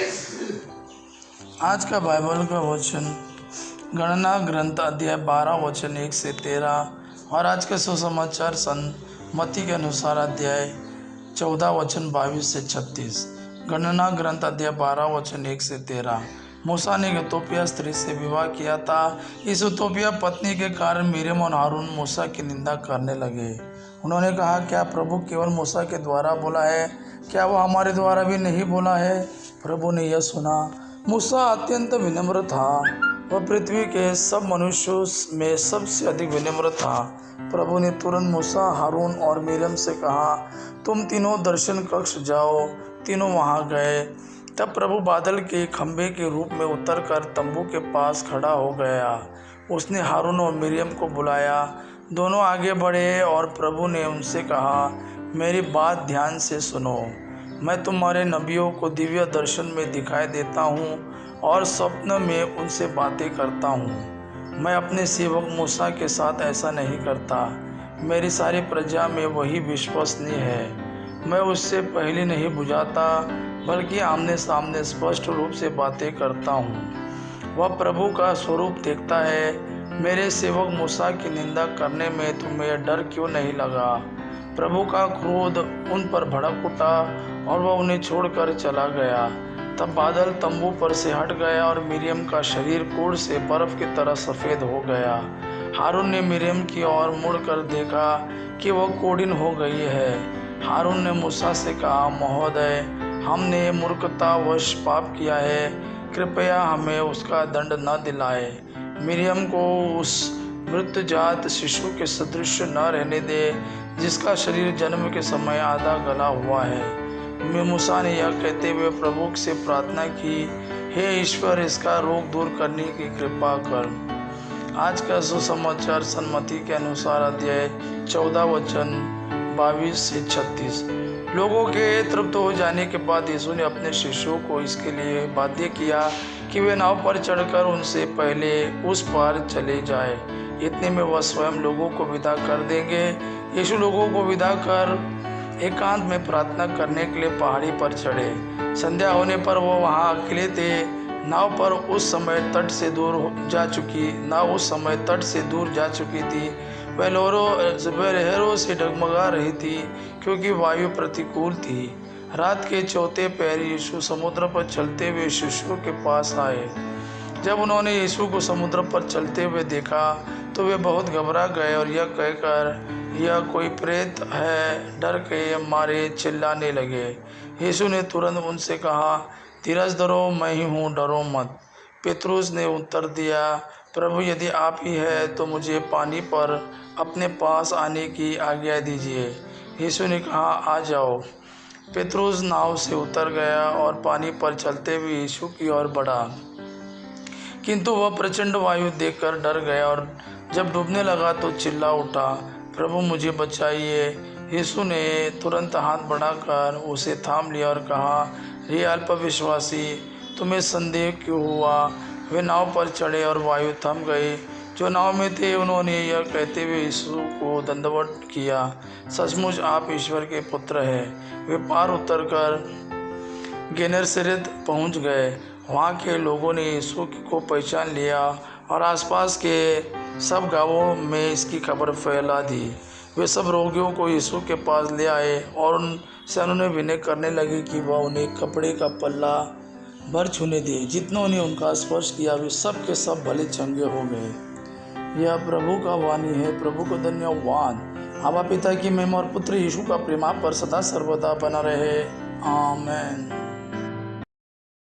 आज का बाइबल का वचन गणना ग्रंथ अध्याय 12 वचन 1 से 13 और आज के सुसमाचार मत्ती के अनुसार अध्याय 14 वचन 22 से 36। गणना ग्रंथ अध्याय 12 वचन 1 से 13। मूसा ने इथोपिया स्त्री से विवाह किया था। इस इथोपिया पत्नी के कारण मिरियम और हारून मूसा की निंदा करने लगे। उन्होंने कहा, क्या प्रभु केवल मूसा के द्वारा बोला है? क्या वो हमारे द्वारा भी नहीं बोला है? प्रभु ने यह सुना। मूसा अत्यंत विनम्र था। वह पृथ्वी के सब मनुष्यों में सबसे अधिक विनम्र था। प्रभु ने तुरंत मूसा, हारून और मिरियम से कहा, तुम तीनों दर्शन कक्ष जाओ। तीनों वहां गए। तब प्रभु बादल के खंभे के रूप में उतरकर तंबू के पास खड़ा हो गया। उसने हारून और मिरियम को बुलाया। दोनों आगे बढ़े और प्रभु ने उनसे कहा, मेरी बात ध्यान से सुनो। मैं तुम्हारे नबियों को दिव्य दर्शन में दिखाई देता हूँ और स्वप्न में उनसे बातें करता हूँ। मैं अपने सेवक मूसा के साथ ऐसा नहीं करता। मेरी सारी प्रजा में वही विश्वसनीय है। मैं उससे पहले नहीं बुझाता, बल्कि आमने सामने स्पष्ट रूप से बातें करता हूँ। वह प्रभु का स्वरूप देखता है। मेरे सेवक मूसा की निंदा करने में तुम्हें डर क्यों नहीं लगा? प्रभु का क्रोध उन पर भड़क उठा और वह उन्हें छोड़कर चला गया। तब बादल तंबू पर से हट गया और मिरियम का शरीर कोढ़ से बर्फ की तरह सफ़ेद हो गया। हारून ने मिरियम की ओर मुड़कर देखा कि वह कोढ़िन हो गई है। हारून ने मूसा से कहा, महोदय, हमने मूर्खतावश पाप किया है। कृपया हमें उसका दंड न दिलाए। मिरियम को उस मृतजात शिशु के सदृश न रहने दे जिसका शरीर जन्म के समय आधा गला हुआ है। मूसा ने यह कहते हुए प्रभु से प्रार्थना की, हे ईश्वर, इसका रोग दूर करने की कृपा कर। आज का सुसमाचार मत्ती के अनुसार अध्याय 14 वचन 22 से 36। लोगों के तृप्त हो जाने के बाद यीशु ने अपने शिष्यों को इसके लिए बाध्य किया कि वे नाव पर चढ़कर उनसे पहले उस पार चले जाए। इतने में वह स्वयं लोगों को विदा कर देंगे। यीशु लोगों को विदा कर एकांत में प्रार्थना करने के लिए पहाड़ी पर चढ़े। संध्या होने पर वो वहाँ अकेले थे। नाव उस समय तट से दूर जा चुकी थी। वह लहरों से डगमगा रही थी क्योंकि वायु प्रतिकूल थी। रात के चौथे पहर यीशु समुद्र पर चलते हुए शिष्यों के पास आए। जब उन्होंने यीशु को समुद्र पर चलते हुए देखा तो वे बहुत घबरा गए और यह कहकर, यह कोई प्रेत है, डर के मारे चिल्लाने लगे। यीशु ने तुरंत उनसे कहा, धीरज धरो, मैं ही हूँ, डरो मत। पेतरुस ने उत्तर दिया, प्रभु, यदि आप ही हैं तो मुझे पानी पर अपने पास आने की आज्ञा दीजिए। यीशु ने कहा, आ जाओ। पेतरुस नाव से उतर गया और पानी पर चलते हुए यीशु की ओर बढ़ा, किंतु वह प्रचंड वायु देखकर डर गया और जब डूबने लगा तो चिल्ला उठा, प्रभु, मुझे बचाइए। यीशु ने तुरंत हाथ बढ़ाकर उसे थाम लिया और कहा, हे अल्पविश्वासी, तुम्हें संदेह क्यों हुआ? वे नाव पर चढ़े और वायु थम गई। जो नाव में थे उन्होंने यह कहते हुए यीशु को दंडवत किया, सचमुच आप ईश्वर के पुत्र हैं। वे पार उतरकर गेनेसरेत पहुंच गए। वहाँ के लोगों ने यीशु को पहचान लिया और आसपास के सब गांवों में इसकी खबर फैला दी। वे सब रोगियों को यीशु के पास ले आए और उनसे उन्होंने विनय करने लगे कि वह उन्हें कपड़े का पल्ला भर छूने दिए। जितनों ने उनका स्पर्श किया वे सब के सब भले चंगे हो गए। यह प्रभु का वाणी है। प्रभु को धन्यवाद। आबा पिता की महिमा और पुत्र यीशु का प्रेम आप पर सदा सर्वदा बना रहे। आमीन।